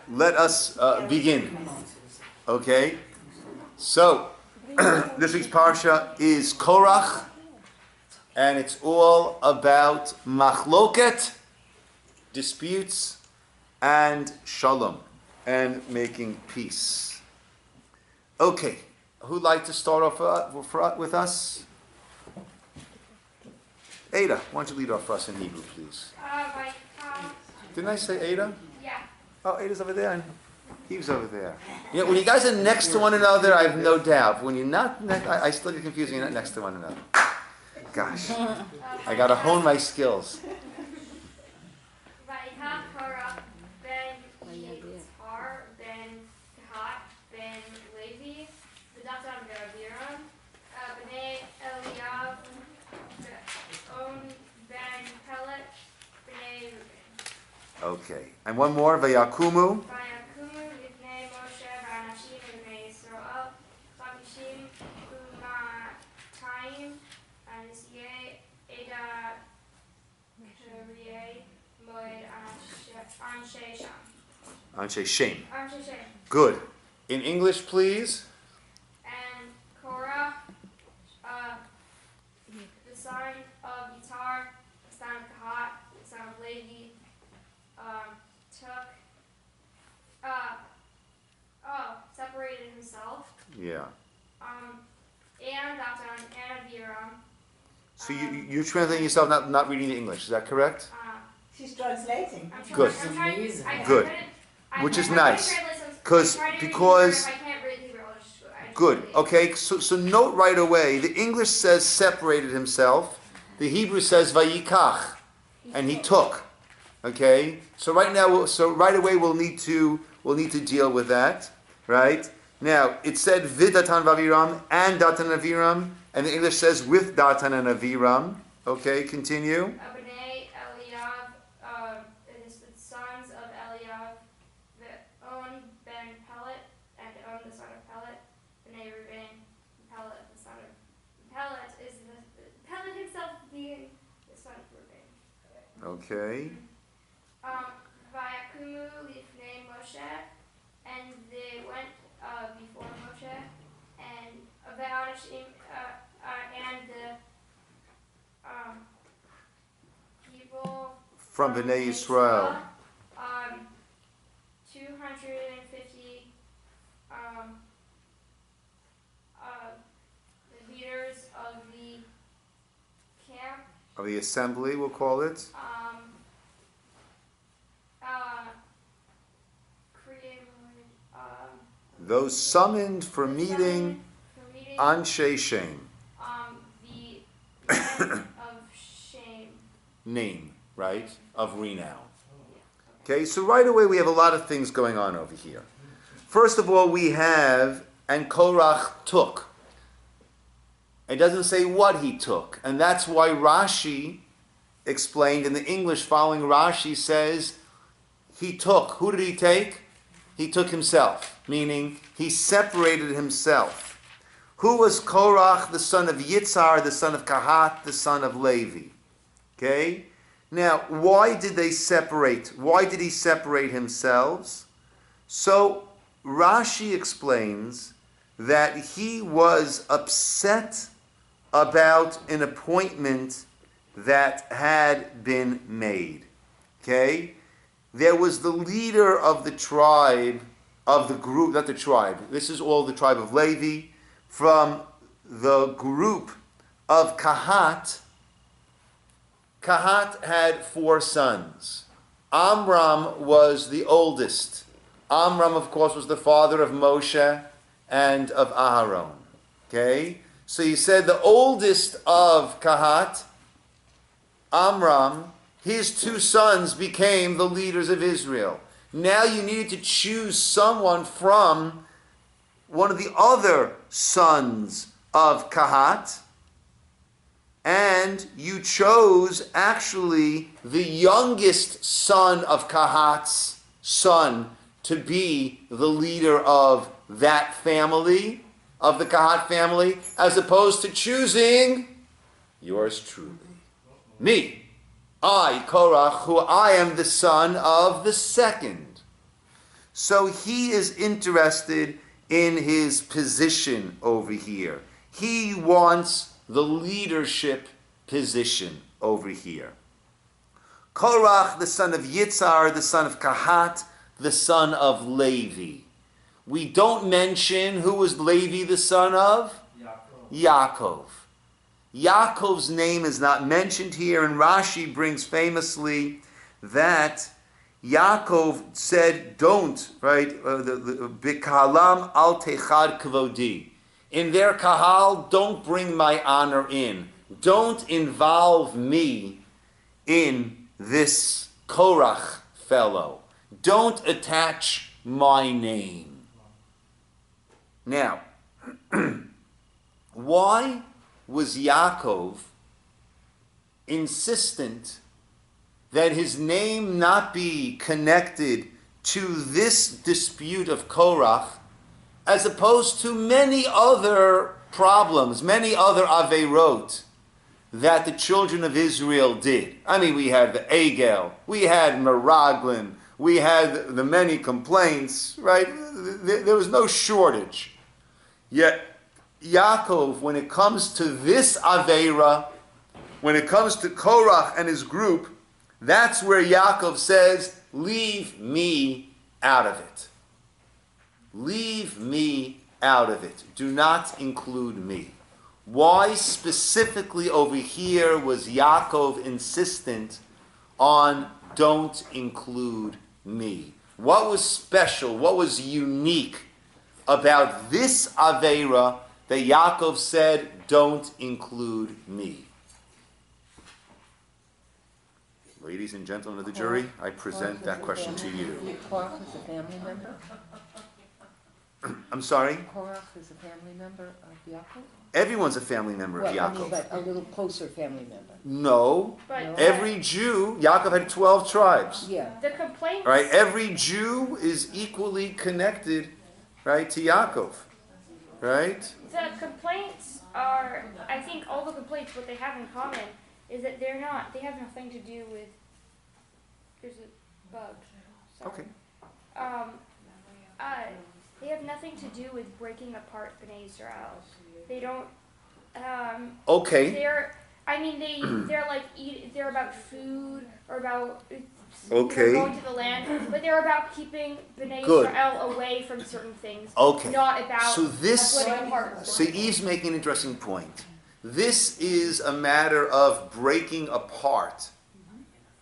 let us begin. Okay? So, this week's Parsha is Korach, and it's all about machloket, disputes, and shalom, and making peace. Okay, who'd like to start off with us? Ada, why don't you lead off for us in Hebrew, please? Didn't I say Ada? Yeah. Oh, Ada's over there, and Eve's over there. You know, when you guys are next to one another, I have no doubt. When you're not next, I still get confused when you're not next to one another. Gosh, I gotta hone my skills. Korach, ben Yitzhar, ben Kahat, ben Levi, V'datan v'Aviram, b'nei Eliyav, On ben Pelet, b'nei Reuben. Okay, and one more, Vayakumu. Vayakumu v'nei Moshe v'anashim v'nei Yisrael, Chamishim u'matayim, Anisiye Eda Kariye Moed Anshe Sham. Anshe Shem. Anshe Shem. Good. In English, please. And Korah, the son of Yitzhar, the son of Kahat, the son of Levi, separated himself. Yeah. And Datan and Aviram. So you're translating yourself, not reading the English. Is that correct? She's translating. Good. Good. Which is nice. Because good. Okay. So note right away. The English says separated himself. The Hebrew says vayikach, and he took. Okay. So right away we'll need to deal with that. Right. Now it said vidatan vaviram and datan aviram, and the English says with datan and aviram. Okay. Continue. B'nei Eliyav, it is the sons of Eliyav, On ben Pelet, and On the son of Pelet, b'nei Reuben, Pelet the son of Pelet is Pelet himself being the son of Reuben. Okay. Vayakumu lifnei Moshe, and they went before Moshe, and Ve'anashim, and the people From Bnei Yisrael. 250 the leaders of the camp. Of the assembly, we'll call it. Those summoned for meeting Anshe Shem. The men of shame. Name, right? Of renown. Okay, so right away we have a lot of things going on over here. First of all, we have, and Korach took. It doesn't say what he took. And that's why Rashi explained in the English following Rashi says, he took. Who did he take? He took himself, meaning he separated himself. Who was Korach, the son of Yitzhar, the son of Kahat, the son of Levi? Okay? Now, why did they separate? Why did he separate himself? So, Rashi explains that he was upset about an appointment that had been made. Okay? There was the leader of the tribe, of the group, not the tribe, this is all the tribe of Levi, from the group of Kahat. Kahat had 4 sons. Amram was the oldest. Amram, of course, was the father of Moshe and of Aharon. Okay? So he said the oldest of Kahat, Amram, his 2 sons became the leaders of Israel. Now you needed to choose someone from one of the other sons of Kahat, and you chose actually the youngest son of Kahat's son to be the leader of that family, of the Kahat family, as opposed to choosing yours truly. Me, I, Korach, who I am the son of the second So he is interested in his position over here. He wants the leadership position over here. Korach, the son of Yitzhar, the son of Kahat, the son of Levi. We don't mention who was Levi the son of? Yaakov. Yaakov's name is not mentioned here, and Rashi brings famously that Yaakov said, don't, right? Bikalam al techad kvodi. In their kahal, don't bring my honor in. Don't involve me in this Korach fellow. Don't attach my name. Now, why was Yaakov insistent that his name not be connected to this dispute of Korach, as opposed to many other problems, many other averot that the children of Israel did? I mean, we had the Egel, we had Meraglim, we had the many complaints, right? There was no shortage. Yet, Yaakov, when it comes to this Aveira, when it comes to Korach and his group, that's where Yaakov says, leave me out of it. Leave me out of it. Do not include me. Why specifically over here was Yaakov insistent on don't include me? What was special, what was unique about this Aveira that Yaakov said, don't include me? Ladies and gentlemen of the jury, I present that question to you. Korach is a family member? I'm sorry? Korach is a family member of Yaakov? Everyone's a family member of Well, I mean, Yaakov. but a little closer family member. No. But Every Jew, Yaakov had 12 tribes. Yeah. the complaints. Right? Every Jew is equally connected, right, to Yaakov. Right? The complaints are, I think all the complaints, what they have in common is that they have nothing to do with, there's a bug. Sorry. Okay. They have nothing to do with breaking apart Bnei Israel. They don't, Okay. they're like, they're about food, or about Okay. going to the land, but they're about keeping Bnei Good. Israel away from certain things. Okay. Not about So this, splitting apart. so Eve's making an interesting point. This is a matter of breaking apart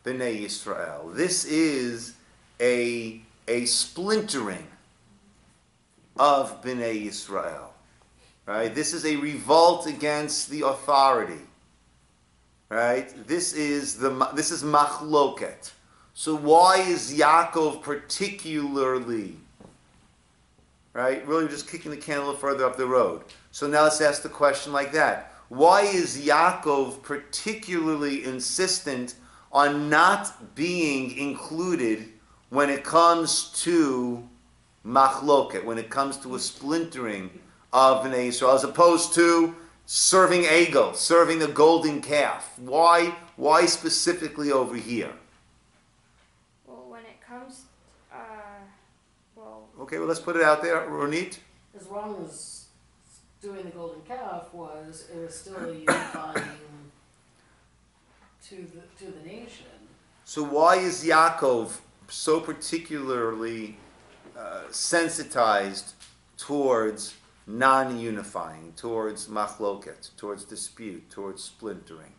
Bnei Israel. This is a splintering of Bnei Israel. Right? This is a revolt against the authority. Right? This is machloket. So why is Yaakov particularly, right? Really just kicking the can a little further up the road. So now let's ask the question like that. Why is Yaakov particularly insistent on not being included when it comes to machloket, when it comes to a splintering of Bnei Israel, as opposed to serving egel, serving a golden calf? Why specifically over here? Well, when it comes, Okay, well let's put it out there, Ronit. As long as doing the golden calf it was still unifying to the nation. So why is Yaakov so particularly sensitized towards non-unifying, towards machloket, towards dispute, towards splintering?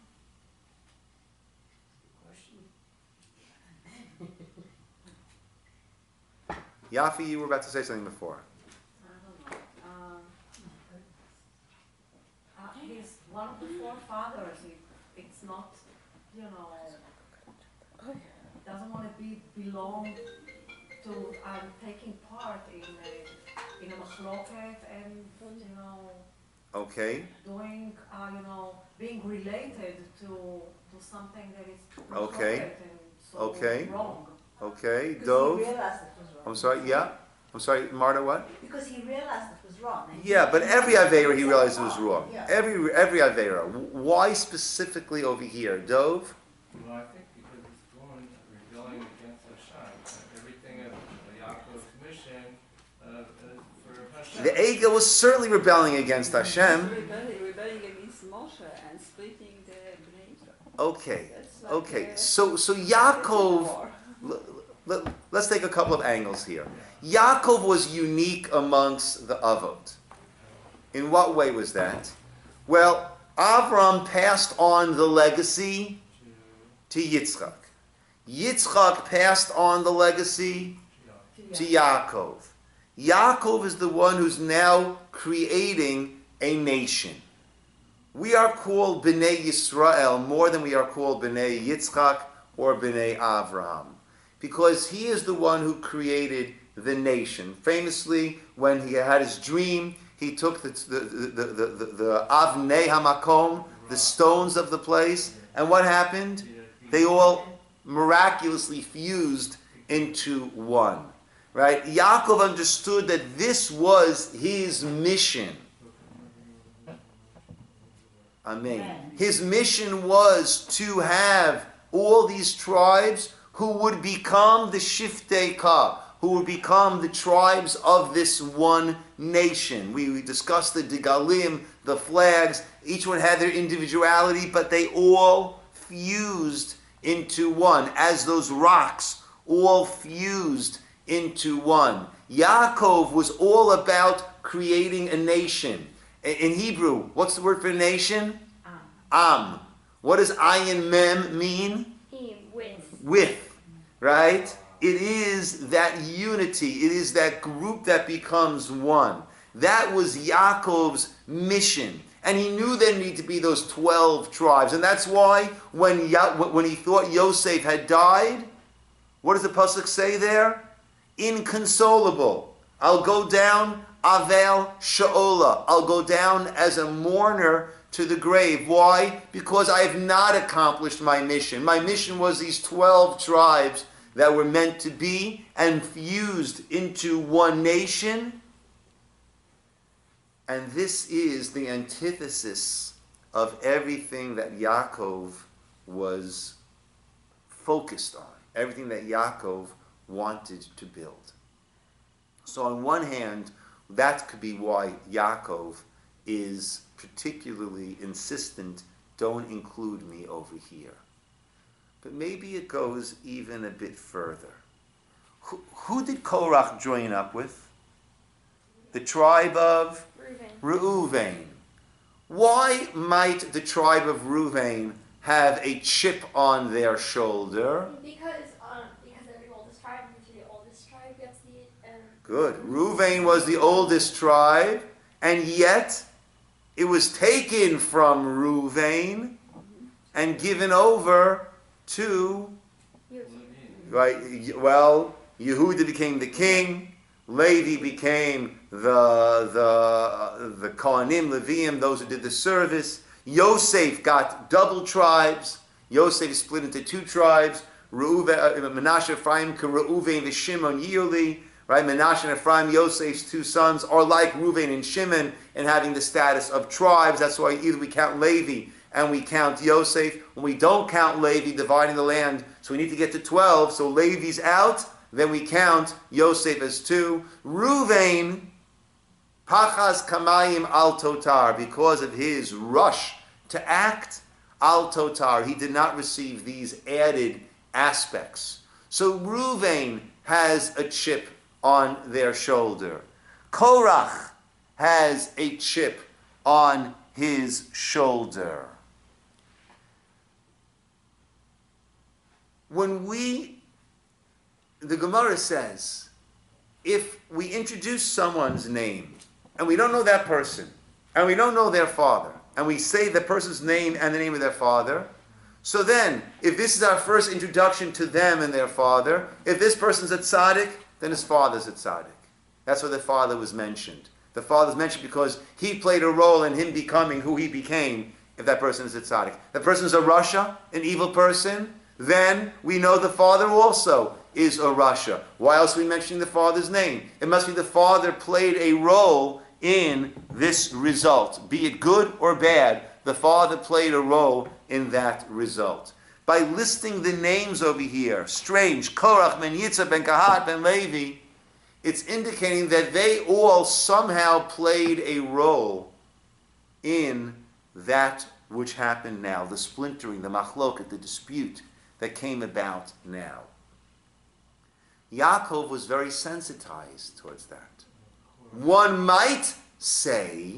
Yafi, you were about to say something before. I don't know. He's one of the forefathers. It's not, doesn't want to belong to taking part in a machloket and Okay. doing being related to something that is Okay. machloket and so Okay. wrong. Okay. Because Dove. he realized it was wrong. I'm sorry. Yeah. I'm sorry, Marta. What? Because he realized it was wrong. And Yeah, but every Aveira he realized it was wrong. Yeah. Every Aveira. Why specifically over here, Dove? Well, I think because it's rebelling against Hashem. Everything of Yaakov's mission The Egel was certainly rebelling against Hashem. Rebelling against Moshe and splitting the Bnei Israel. Okay, That's like okay. a- So it's a Yaakov, war. let's take a couple of angles here. Yaakov was unique amongst the Avot. In what way was that? Well, Avram passed on the legacy to Yitzchak. Yitzchak passed on the legacy to Yaakov. Yaakov is the one who's now creating a nation. We are called Bnei Yisrael more than we are called Bnei Yitzchak or Bnei Avraham, because he is the one who created the nation. Famously, when he had his dream, he took the Avnei Hamakom, the stones of the place, and what happened? They all miraculously fused into one. Right? Yaakov understood that this was his mission. Amen. His mission was to have all these tribes who would become the Shiftei Ka, who would become the tribes of this one nation. We discussed the Digalim, the flags. Each one had their individuality, but they all fused into one, as those rocks all fused into one. Yaakov was all about creating a nation. In Hebrew, what's the word for nation? Am. What does ayin mem mean? With. Right? It is that unity. It is that group that becomes one. That was Yaakov's mission. And he knew there needed to be those 12 tribes. And that's why when he thought Yosef had died, what does the pasuk say there? Inconsolable. I'll go down, Avel Sha'ola. I'll go down as a mourner to the grave. Why? Because I have not accomplished my mission. My mission was these 12 tribes that were meant to be and fused into one nation. And this is the antithesis of everything that Yaakov was focused on, everything that Yaakov wanted to build. So on one hand, that could be why Yaakov is particularly insistent, don't include me over here. But maybe it goes even a bit further. Who did Korach join up with? The tribe of Reuven. Why might the tribe of Reuven have a chip on their shoulder? Because they're the oldest tribe, and the oldest tribe gets the. Good. Reuven was the oldest tribe, and yet it was taken from Reuven and given over to. Right. Well, Yehuda became the king. Levi became the Kohanim, Leviim, those who did the service. Yosef got double tribes. Yosef split into two tribes. Menashe, Ephraim, Reuven, and Shimon, Yoli. Right? Menashe and Ephraim, Yosef's two sons, are like Reuven and Shimon in having the status of tribes. That's why either we count Levi and we count Yosef. When we don't count Levi, dividing the land, so we need to get to 12. So Levi's out. Then we count Yosef as 2. Reuven, Pachas Kamayim Al Totar, because of his rush to act, Al Totar, he did not receive these added aspects. So Reuven has a chip on their shoulder. Korach has a chip on his shoulder. The Gemara says, if we introduce someone's name, and we don't know that person, and we don't know their father, and we say the person's name and the name of their father, so then, if this is our first introduction to them and their father, if this person's a tzaddik, then his father's a tzaddik. That's why the father was mentioned. The father's mentioned because he played a role in him becoming who he became, if that person is a tzaddik. If the person is a rasha, an evil person, then we know the father also is a rasha. Why else are we mentioning the father's name? It must be the father played a role in this result. Be it good or bad, the father played a role in that result. By listing the names over here, strange, Korach, Ben Yitzhak, Ben Kahat, Ben Levi, it's indicating that they all somehow played a role in that which happened now, the splintering, the machloket, the dispute that came about now. Yaakov was very sensitized towards that. One might say,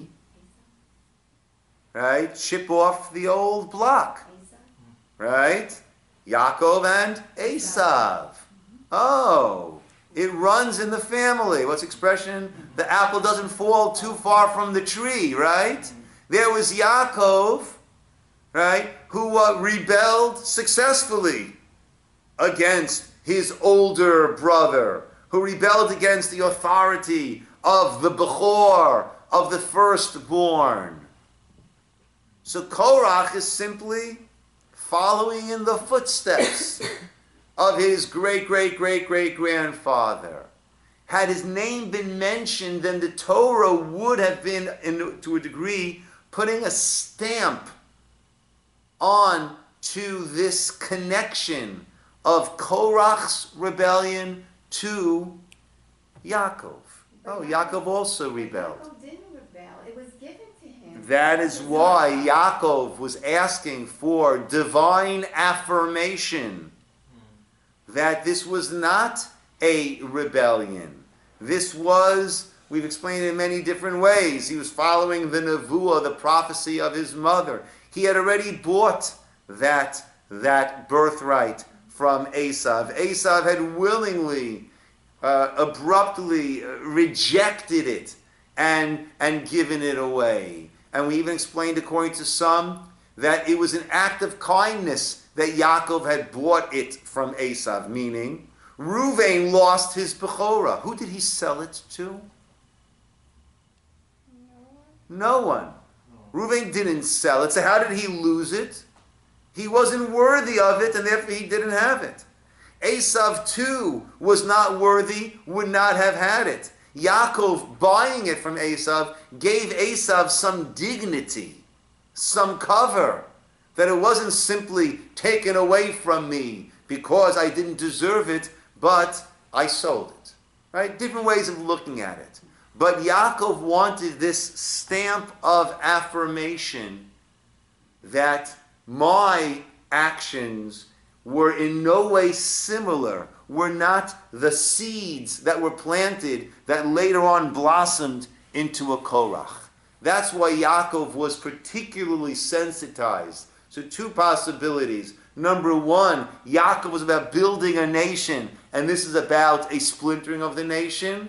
right, chip off the old block, right? Yaakov and Esav. Oh, it runs in the family. What's the expression? The apple doesn't fall too far from the tree, right? There was Yaakov, right, who rebelled successfully against his older brother, who rebelled against the authority of the Bechor, of the firstborn. So Korach is simply following in the footsteps of his great-great-great-great-grandfather. Had his name been mentioned, then the Torah would have been, to a degree, putting a stamp on to this connection of Korach's rebellion to Yaakov. Oh, Yaakov also rebelled. Yaakov didn't rebel. It was given to him. That is why Yaakov was asking for divine affirmation that this was not a rebellion. This was, we've explained it in many different ways. He was following the nevuah, the prophecy of his mother. He had already bought that birthright from Esav. Esav had willingly, abruptly rejected it and given it away. And we even explained, according to some, that it was an act of kindness that Yaakov had bought it from Esav, meaning Reuven lost his Bechorah. Who did he sell it to? No one. Reuven didn't sell it. So how did he lose it? He wasn't worthy of it, and therefore he didn't have it. Esav too was not worthy, would not have had it. Yaakov, buying it from Esav, gave Esav some dignity, some cover, that it wasn't simply taken away from me because I didn't deserve it, but I sold it. Right? Different ways of looking at it. But Yaakov wanted this stamp of affirmation that my actions were in no way similar, were not the seeds that were planted that later on blossomed into a Korach. That's why Yaakov was particularly sensitized. So two possibilities. Number one, Yaakov was about building a nation, and this is about a splintering of the nation.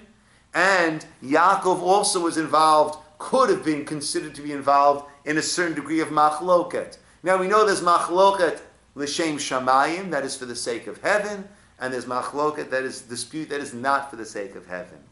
And Yaakov also was involved, could have been considered to be involved in a certain degree of machloket. Now we know there's machloket l'shem shamayim, that is for the sake of heaven, and there's machloket, that is dispute, that is not for the sake of heaven.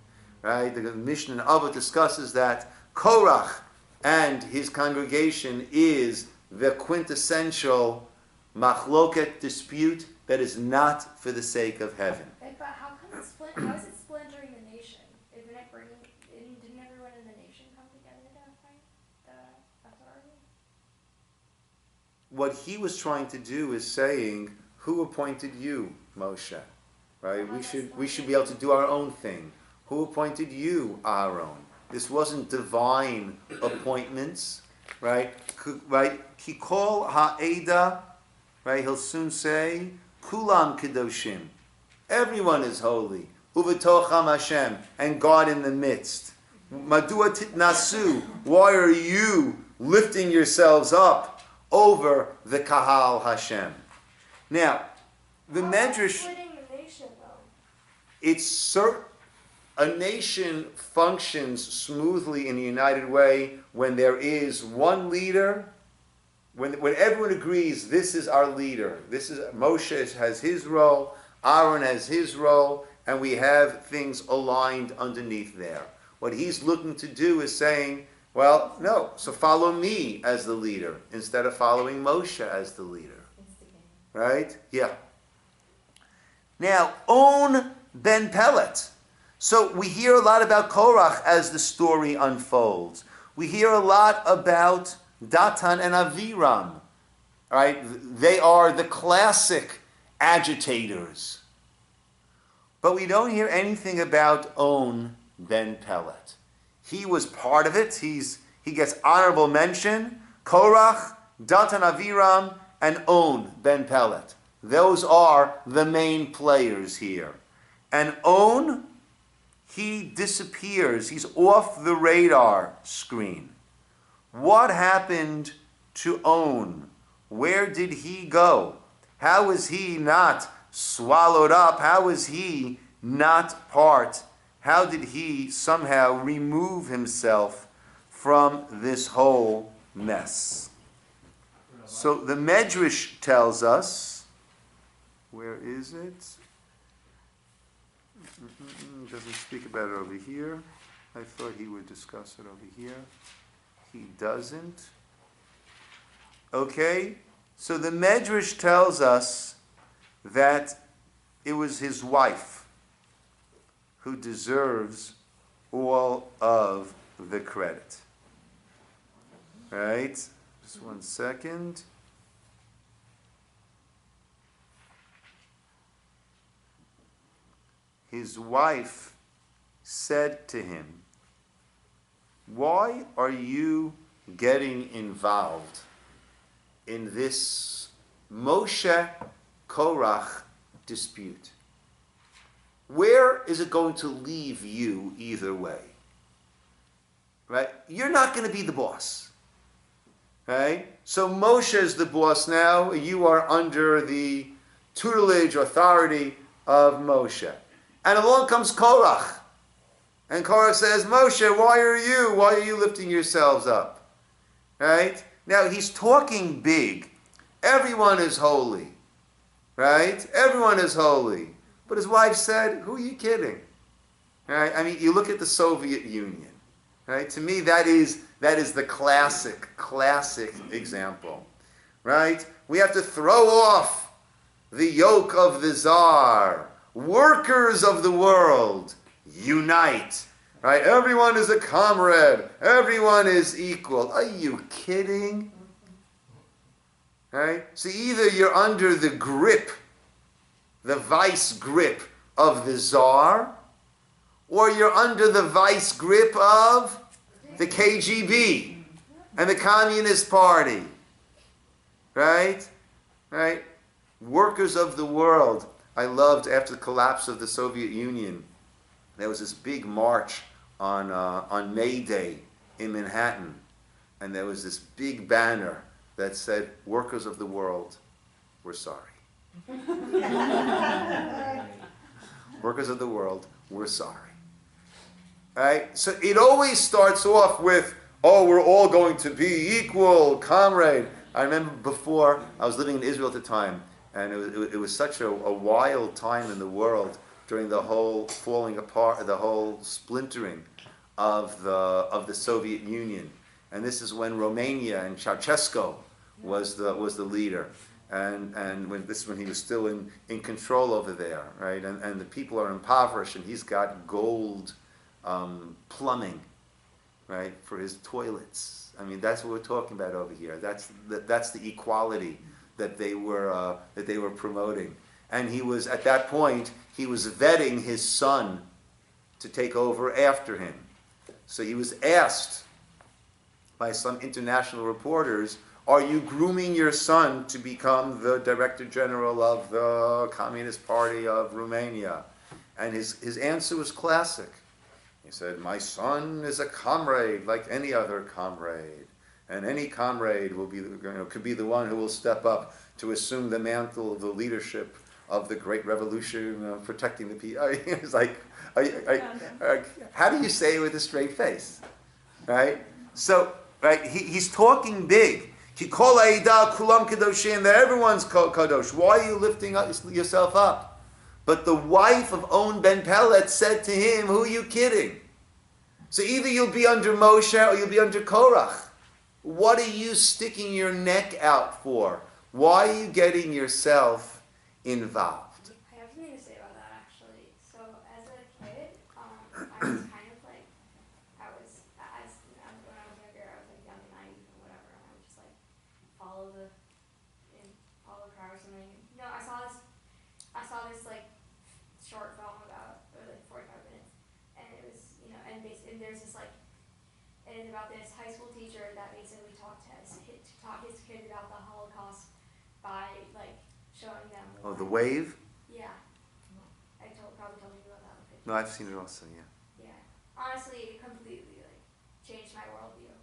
Right? The Mishnah in Avot discusses that Korach and his congregation is the quintessential machloket dispute that is not for the sake of heaven. But how come it's how is it splintering the nation? Didn't everyone in the nation come together to fight the authority? What he was trying to do is saying, who appointed you, Moshe? Right? We should be able to do our own thing. Who appointed you, Aaron? This wasn't divine appointments, right? Right? Kikol ha'eda, right? He'll soon say, Kulam kedoshim. Everyone is holy. Uvetocham Hashem, and God in the midst. Madua titnasu. Why are you lifting yourselves up over the Kahal Hashem? Now, the Medrash. Splitting the nation, though. It's a nation functions smoothly in a united way when there is one leader, when everyone agrees this is our leader. This is Moshe has his role, Aaron has his role, and we have things aligned underneath there. What he's looking to do is saying, well, no, so follow me as the leader instead of following Moshe as the leader. Right? Yeah. Now, On ben Pelet. So we hear a lot about Korach as the story unfolds. We hear a lot about Datan and Aviram. Right? They are the classic agitators. But we don't hear anything about On ben Pelet. He was part of it. He gets honorable mention. Korach, Datan Aviram, and On ben Pelet. Those are the main players here. And On, he disappears. He's off the radar screen. What happened to On? Where did he go? How is he not swallowed up? How is he not part? How did he somehow remove himself from this whole mess? So the Medrash tells us, where is it? Doesn't speak about it over here. I thought he would discuss it over here. He doesn't. Okay, so the Medrash tells us that it was his wife who deserves all of the credit. Right? Just one second. His wife said to him, "Why are you getting involved in this Moshe Korach dispute? Where is it going to leave you either way? Right? You're not going to be the boss. Right? So Moshe is the boss now. You are under the tutelage, authority of Moshe. And along comes Korach. And Korach says, Moshe, why are you lifting yourselves up? Right? Now he's talking big. Everyone is holy. Right? Everyone is holy. But his wife said, who are you kidding? Right? I mean, you look at the Soviet Union. Right? To me, that is the classic example. Right? We have to throw off the yoke of the Tsar. Workers of the world, unite. Right? Everyone is a comrade. Everyone is equal. Are you kidding? Right? So either you're under the grip, the vice grip of the Tsar, or you're under the vice grip of the KGB and the Communist Party. Right? Right? Workers of the world. I loved, after the collapse of the Soviet Union, there was this big march on May Day in Manhattan, and there was this big banner that said, "Workers of the world, we're sorry." Workers of the world, we're sorry. Right? So it always starts off with, oh, we're all going to be equal, comrade. I remember before, I was living in Israel at the time, and it was such a wild time in the world during the whole falling apart, the whole splintering of the Soviet Union. And this is when Romania and Ceausescu was the leader. And when he was still in control over there, right? And the people are impoverished, and he's got gold plumbing, right, for his toilets. I mean, that's what we're talking about over here. That's the equality that they were promoting. And he was, at that point, he was vetting his son to take over after him. So he was asked by some international reporters, are you grooming your son to become the Director General of the Communist Party of Romania? And his answer was classic. He said, my son is a comrade like any other comrade. And any comrade will be, could be the one who will step up to assume the mantle of the leadership of the great revolution, protecting the people. It's like, how do you say it with a straight face? Right? So, right, he's talking big. That everyone's kadosh. Why are you lifting yourself up? But the wife of On ben Pelet said to him, who are you kidding? So either you'll be under Moshe or you'll be under Korach. What are you sticking your neck out for? Why are you getting yourself involved? I have something to say about that, actually. So as a kid, I was kind of like, when I was younger, I was like young and naive and whatever, and I would just like follow the crowd or something. No, I saw this like short film about kids about the Holocaust by like showing them. Oh, the wave? Yeah. Probably told you about that in the picture. No, I've seen it also, yeah. Yeah. Honestly, it completely like changed my worldview.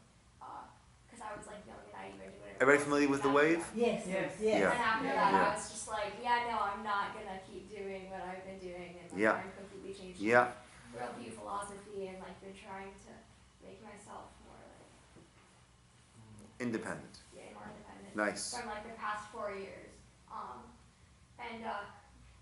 Because I was like young and naive. I did whatever. Everybody familiar with the wave? Yes, Yes. yes. And after that, Yeah. I was just like, yeah, no, I'm not gonna keep doing what I've been doing, and like, Yeah. I'm completely changed Yeah. my worldview philosophy, and like been trying to make myself more like Independent. more independent. Nice. From like the past 4 years. And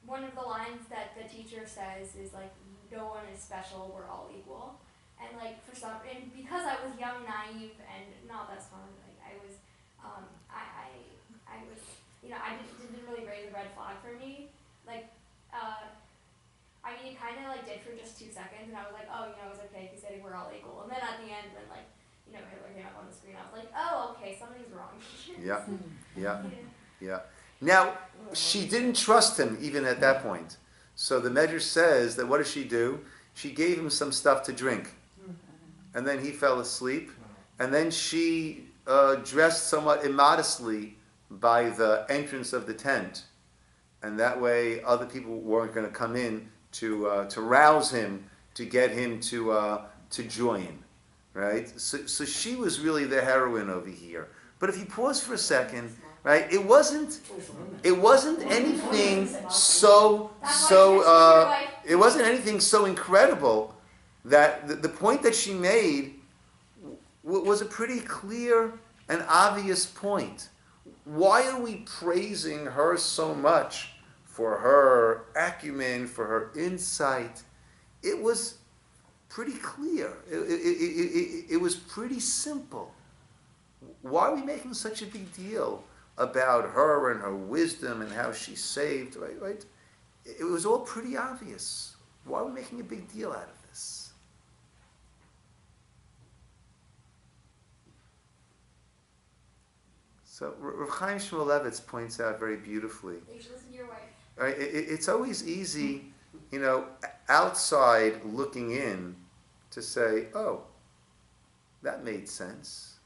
one of the lines that the teacher says is like, no one is special, we're all equal. And like and because I was young, naive, and not that smart, like I was, I was, I didn't really raise a red flag for me. Like, I mean, it kind of like did for just 2 seconds, and I was like, oh, it's okay, because we're all equal. And then at the end, when like, Hitler came up on the screen, I was like, oh, okay, something's wrong here. Yeah. Yeah. Now, she didn't trust him even at that point. So the Medrash says that what does she do? She gave him some stuff to drink. And then he fell asleep. And then she dressed somewhat immodestly by the entrance of the tent. And that way other people weren't going to come in to rouse him, to get him to join. Right? So she was really the heroine over here. But if you pause for a second, right, it wasn't anything it wasn't anything so incredible that the point that she made was a pretty clear and obvious point. Why are we praising her so much for her acumen, for her insight? It was pretty clear. It was pretty simple. Why are we making such a big deal about her and her wisdom and how she saved, right? It was all pretty obvious. Why are we making a big deal out of this? So Rav Chaim Shmulevitz points out very beautifully. You should listen to your wife. Right? It's always easy, outside looking in, to say, "Oh, that made sense."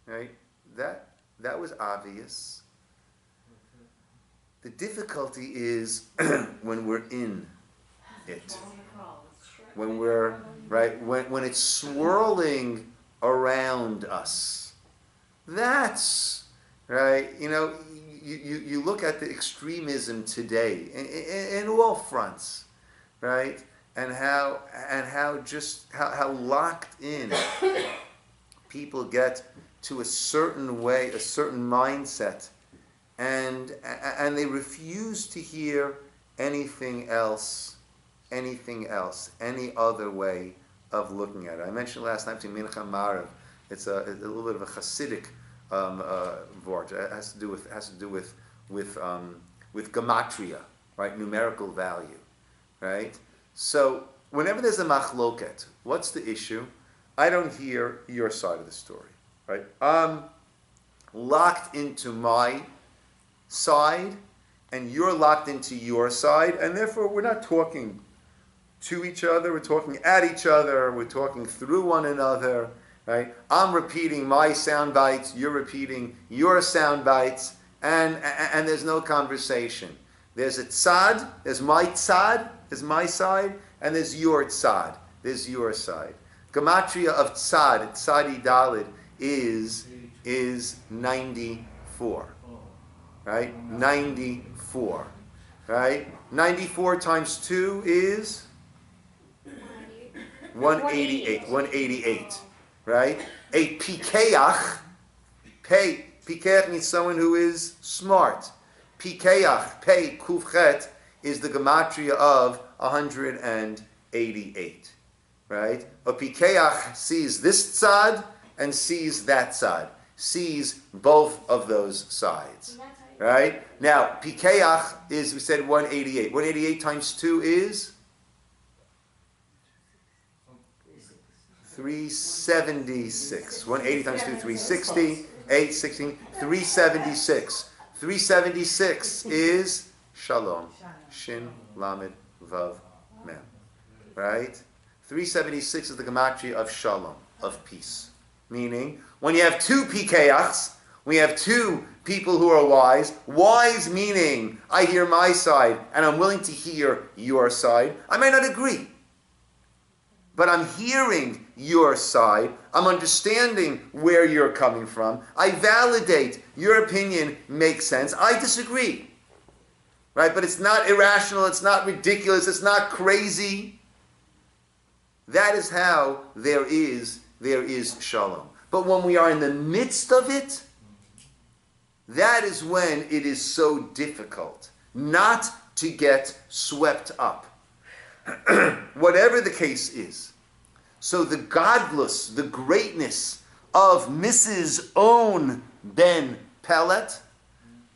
Right? That was obvious. The difficulty is when we're in it. When we're when it's swirling around us. That's right. You look at the extremism today in all fronts, right? And how locked in people get to a certain way, a certain mindset, and they refuse to hear anything else, any other way of looking at it. I mentioned last night to Mincha Marav. It's a little bit of a Hasidic vort. It has to do with gematria, right? Numerical value, right? So whenever there's a machloket, what's the issue? I don't hear your side of the story. Right? I'm locked into my side, and you're locked into your side, and therefore we're not talking to each other, we're talking at each other, we're talking through one another, right? I'm repeating my sound bites, you're repeating your sound bites, and there's no conversation. There's a tzad, there's my side, and there's your tzad, there's your side. Gematria of tzad, tzadi dalid, is 94, right? 94, right? 94 times 2 is 188, right? A pikeach, pikeach means someone who is smart. Pikeach, pei kufchet, is the gematria of 188, right? A pikeach sees this tzad and sees that side, sees both of those sides, right? Now, pikeach is, we said 188. 188 times 2 is 376. 180 times 2, 360. 8, 16, 376. 376 is shalom. Shin, lamed, vav, mem. Right? 376 is the gematria of shalom, of peace. Meaning, when you have two pikeachs, We have two people who are wise. Wise meaning I hear my side and I'm willing to hear your side. I may not agree, but I'm hearing your side. I'm understanding where you're coming from. I validate your opinion makes sense. I disagree. Right? But it's not irrational, it's not ridiculous, it's not crazy. That is how there is shalom. But when we are in the midst of it, that is when it is so difficult not to get swept up. Whatever the case is. So the godless, the greatness of Mrs. On Ben Pellet,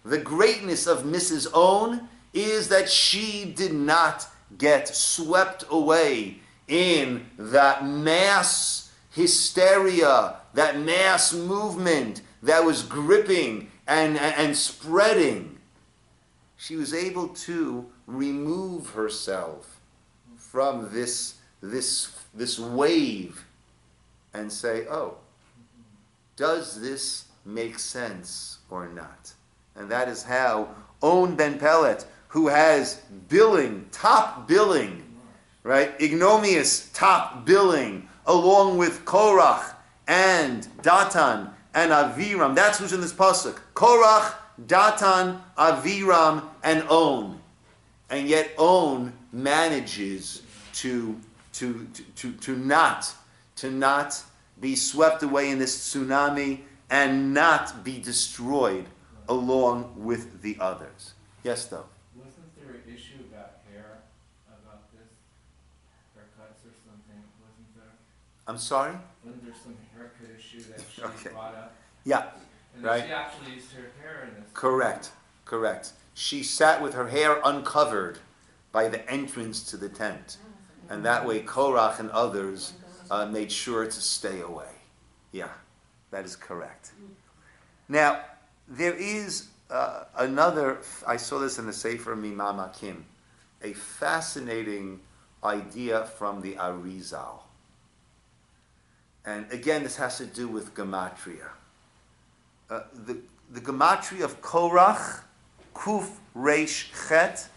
the greatness of Mrs. On is that she did not get swept away in that mass hysteria, that mass movement that was gripping and spreading. She was able to remove herself from this wave and say, oh, does this make sense or not? And that is how On Ben Pellet, who has billing, top billing, right, ignominious top billing, along with Korach and Datan and Aviram. That's who's in this pasuk. Korach, Datan, Aviram, and On. And yet On manages to not be swept away in this tsunami and not be destroyed along with the others. Yes, though. Wasn't there an issue about hair, about this? Haircuts or something, wasn't there? I'm sorry? Wasn't there some haircut issue that she Okay. brought up? Yeah, And right. she actually used her hair in this. Correct. She sat with her hair uncovered by the entrance to the tent. And that way Korach and others made sure to stay away. Yeah, that is correct. Now, there is another, I saw this in the Sefer Mimam Hakim, a fascinating idea from the Arizal. And again, this has to do with gematria. The gematria of Korach, Kuf Reish Chet,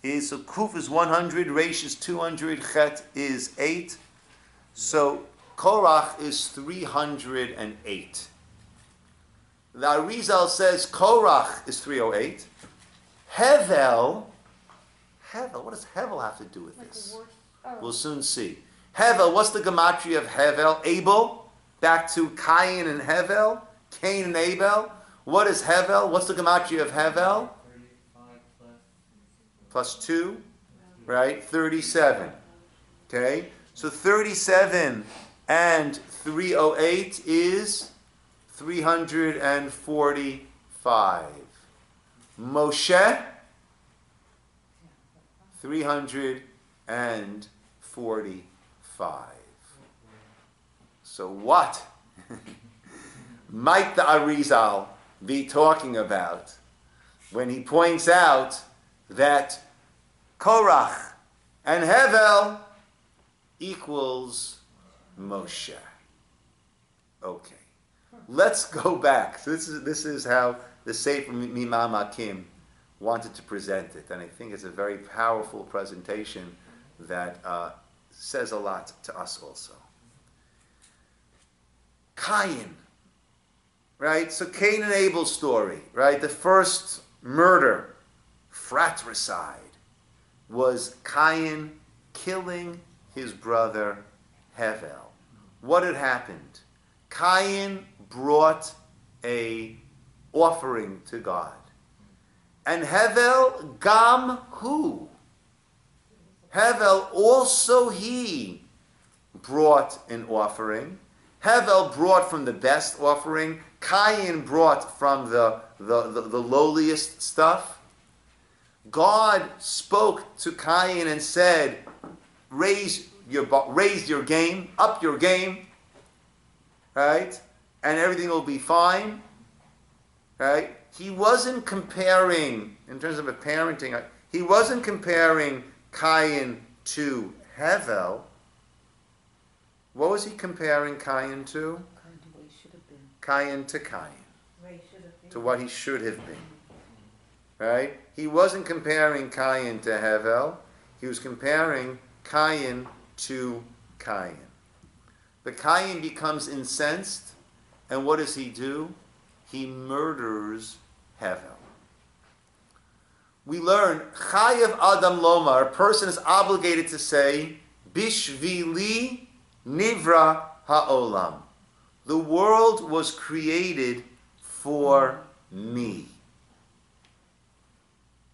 is, so Kuf is 100, Reish is 200, Chet is 8. So Korach is 308. The Arizal says Korach is 308. Hevel, what does Hevel have to do with this? We'll soon see. Hevel, what's the gematria of Hevel? Abel, back to Cain and Hevel, Cain and Abel. What is Hevel? What's the gematria of Hevel? 35 Plus 2, right? 37. Okay? So 37 and 308 is 345. Moshe, 345. So what might the Arizal be talking about when he points out that Korach and Hevel equals Moshe? Okay. Let's go back. So this is how the Sefer Mimam Hakim wanted to present it, and I think it's a very powerful presentation that says a lot to us also. Cain, right? So Cain and Abel's story, right? The first murder, fratricide, was Cain killing his brother Hevel. What had happened? Cain brought a offering to God. And Hevel, Gam Hu. Hevel also he brought an offering. Hevel brought from the best offering. Cain brought from the lowliest stuff. God spoke to Cain and said, raise your game, up your game, right? And everything will be fine, right? He wasn't comparing, in terms of a parenting, he wasn't comparing Cain to Hevel. What was he comparing Cain to? Kind of what he should have been. Cain to Cain. to what he should have been. Right? He wasn't comparing Cain to Hevel. He was comparing Cain to Cain. But Cain becomes incensed, and what does he do? He murders Hevel. We learn, Chayav Adam Lomar, a person is obligated to say, Bishvili Nivra Ha'olam. The world was created for me.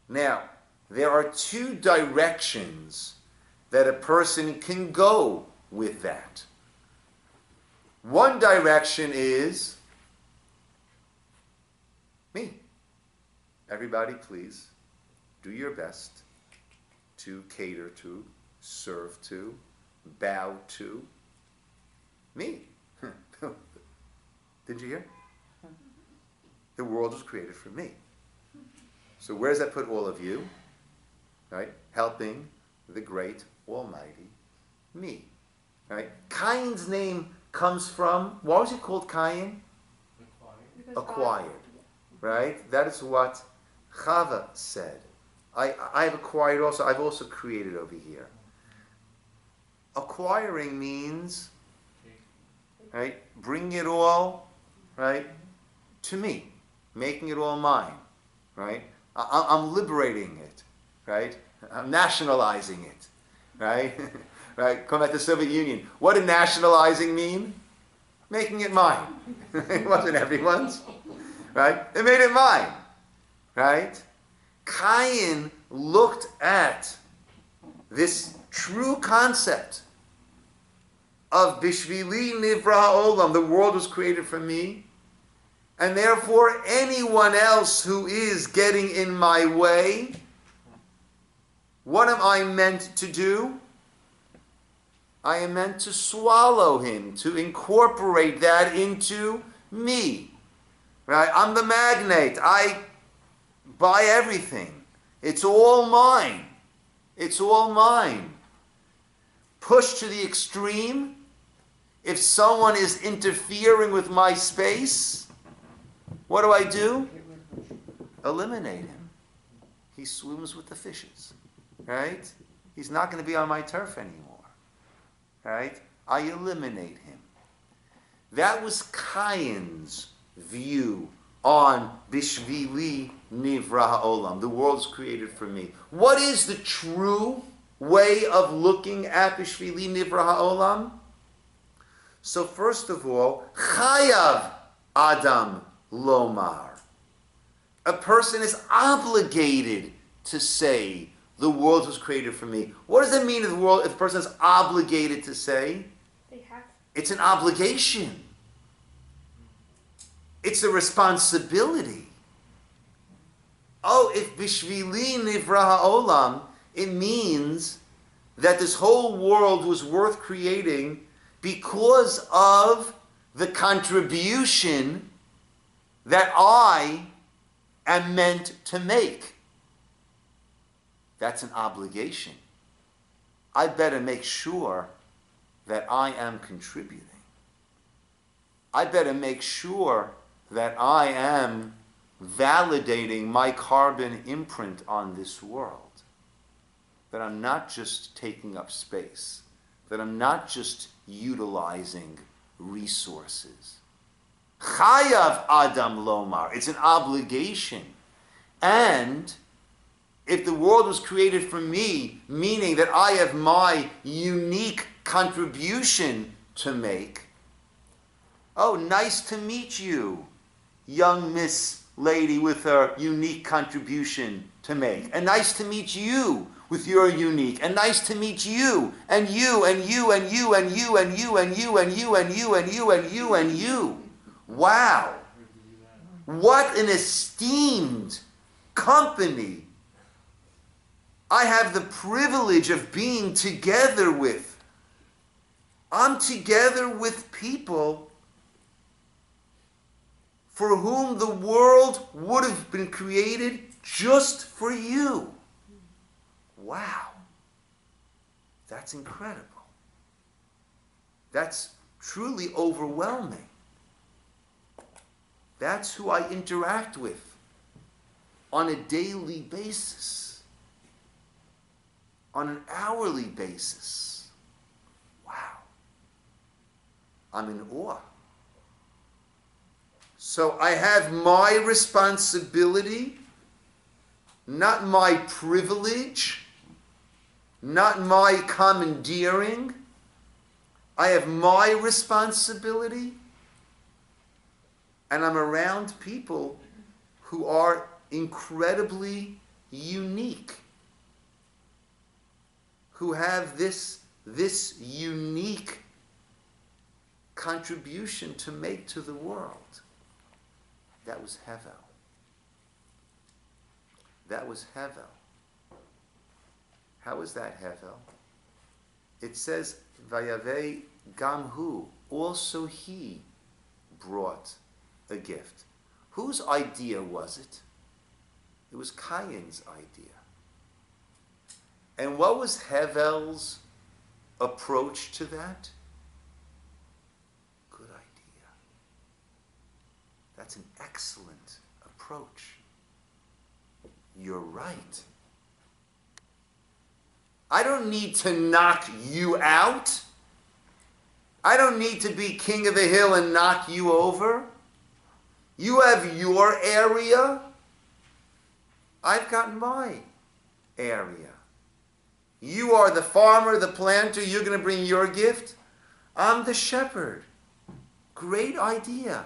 Now, there are two directions that a person can go with that. One direction is me. Everybody, please do your best to cater to, serve to, bow to me. Did you hear? The world was created for me. So where does that put all of you? Right? Helping the great almighty me. Right? Cain's name comes from, what was he called Cain? Acquired. Right? That is what Chava said. I have acquired also, I've also created over here. Acquiring means, right, bringing it all, right, to me, making it all mine, right? I'm liberating it, right? I'm nationalizing it, right? Right? Come back to the Soviet Union. What did nationalizing mean? Making it mine. It wasn't everyone's, right? They made it mine, right? Cain looked at this true concept of Bishvili Nivra Olam, the world was created for me, and therefore anyone else who is getting in my way, what am I meant to do? I am meant to swallow him, to incorporate that into me. Right? I'm the magnate. I buy everything. It's all mine. It's all mine. Pushed to the extreme, if someone is interfering with my space, what do? Eliminate him. He swims with the fishes. Right? He's not going to be on my turf anymore. Right? I eliminate him. That was Cain's view on Bishvili Nivra Ha'olam. The world's created for me. What is the true way of looking at Bishvili Nivra Ha'olam? So first of all, Chayav Adam Lomar. A person is obligated to say, the world was created for me. What does it mean if the person is obligated to say? They have. It's an obligation. It's a responsibility. Oh, if Bishvili Nivra Ha'olam, it means that this whole world was worth creating because of the contribution that I am meant to make. That's an obligation. I better make sure that I am contributing. I better make sure that I am validating my carbon imprint on this world. That I'm not just taking up space. That I'm not just utilizing resources. Chayav Adam Lomar. It's an obligation. And if the world was created for me, meaning that I have my unique contribution to make, oh, nice to meet you, young Miss Lady with her unique contribution to make. And nice to meet you with your unique. And nice to meet you, and you, and you, and you, and you, and you, and you, and you, and you, and you, and you, and you. Wow. What an esteemed company I have the privilege of being together with. I'm together with people for whom the world would have been created just for you. Wow. That's incredible. That's truly overwhelming. That's who I interact with on a daily basis, on an hourly basis. Wow. I'm in awe. So I have my responsibility, not my privilege, not my commandeering. I have my responsibility, and I'm around people who are incredibly unique, who have this unique contribution to make to the world. That was Hevel. That was Hevel. How is that Hevel? It says, Vayavei Gamhu, also he brought a gift. Whose idea was it? It was Cain's idea. And what was Hevel's approach to that? Good idea. That's an excellent approach. You're right. I don't need to knock you out. I don't need to be king of the hill and knock you over. You have your area. I've got my area. You are the farmer, the planter. You're going to bring your gift. I'm the shepherd. Great idea.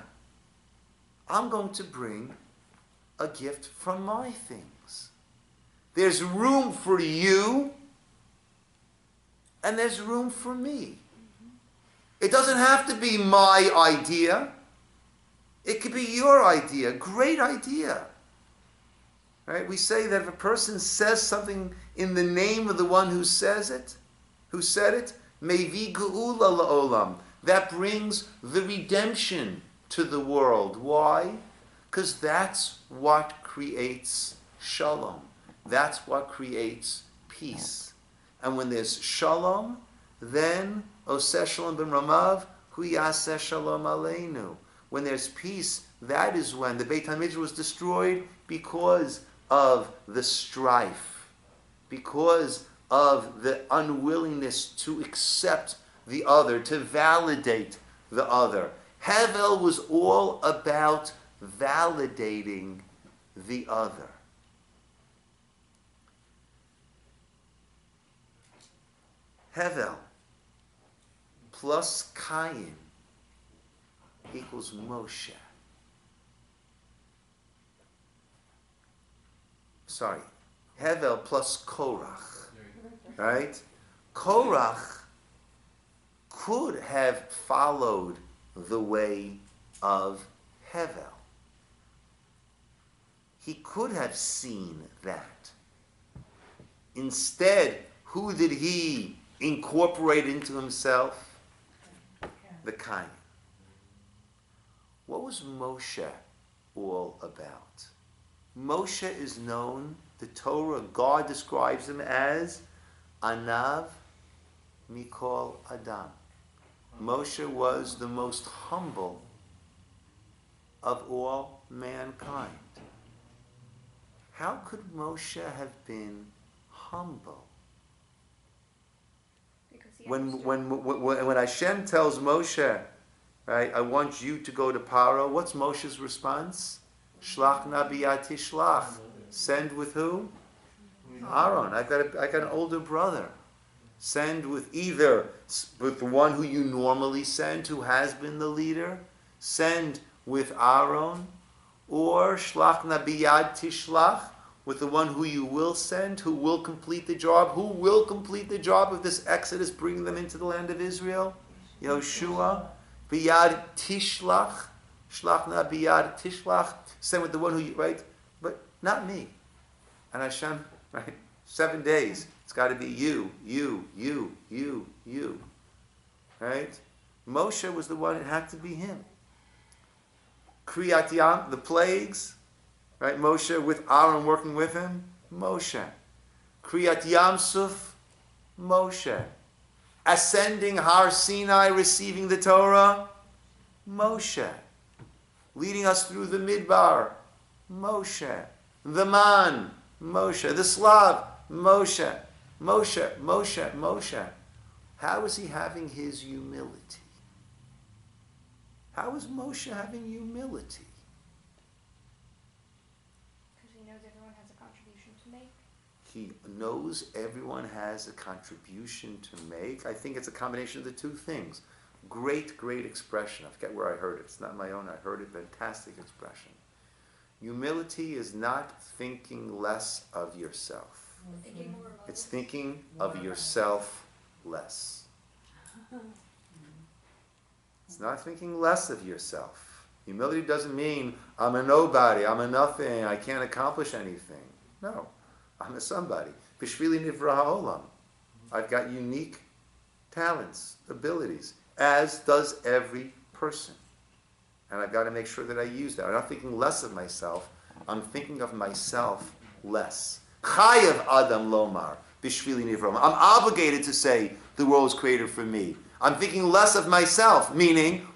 I'm going to bring a gift from my things. There's room for you, and there's room for me. It doesn't have to be my idea. It could be your idea. Great idea. Right? We say that if a person says something in the name of the one who said it, mevi geula la'olam, that brings the redemption to the world. Why? Because that's what creates shalom. That's what creates peace. And when there's shalom, then oseh shalom ben ramav hu yaseh shalom aleinu. When there's peace, that is when the Beit HaMikdash was destroyed because of the strife, because of the unwillingness to accept the other, to validate the other. Hevel was all about validating the other. Hevel plus Cain equals Moshe. Sorry, Hevel plus Korach, right? Korach could have followed the way of Hevel. He could have seen that. Instead, who did he incorporate into himself? The Cain. What was Moshe all about? Moshe is known, the Torah, God describes him as Anav Mikol Adam. Moshe was the most humble of all mankind. How could Moshe have been humble? Because he When Hashem tells Moshe, right, I want you to go to Paro, what's Moshe's response? Shlach nabiyat tishlach. Send with who? Aaron. I got an older brother. Send with either with the one who you normally send, who has been the leader. Send with Aaron, or shlach nabiyat tishlach, with the one who you will send, who will complete the job. Who will complete the job of this exodus, bringing them into the land of Israel? Yehoshua. Biyad tishlach. Shlach nabiyad tishlach. Send with the one who you, right? But not me. And Hashem, right? 7 days. It's got to be you. Right? Moshe was the one, it had to be him. Kriyat Yam, the plagues, right? Moshe with Aaron working with him, Moshe. Kriyat Yamsuf, Moshe. Ascending Har Sinai, receiving the Torah, Moshe. leading us through the Midbar, Moshe. The man, Moshe. The Slav, Moshe. Moshe, Moshe, Moshe. How is he having his humility? How is Moshe having humility? Because he knows everyone has a contribution to make. He knows everyone has a contribution to make. I think it's a combination of the two things. Great, great expression. I forget where I heard it. It's not my own. I heard it. Fantastic expression. Humility is not thinking less of yourself. Thinking more about It's thinking of yourself less. It's not thinking less of yourself. Humility doesn't mean I'm a nobody, I'm a nothing, I can't accomplish anything. No, I'm a somebody. Bishvili nivra ha'olam. I've got unique talents, abilities, as does every person. And I've got to make sure that I use that. I'm not thinking less of myself, I'm thinking of myself less. Chayav Adam Lomar, Bishvili Nivra. I'm obligated to say the world was created for me. I'm thinking less of myself, meaning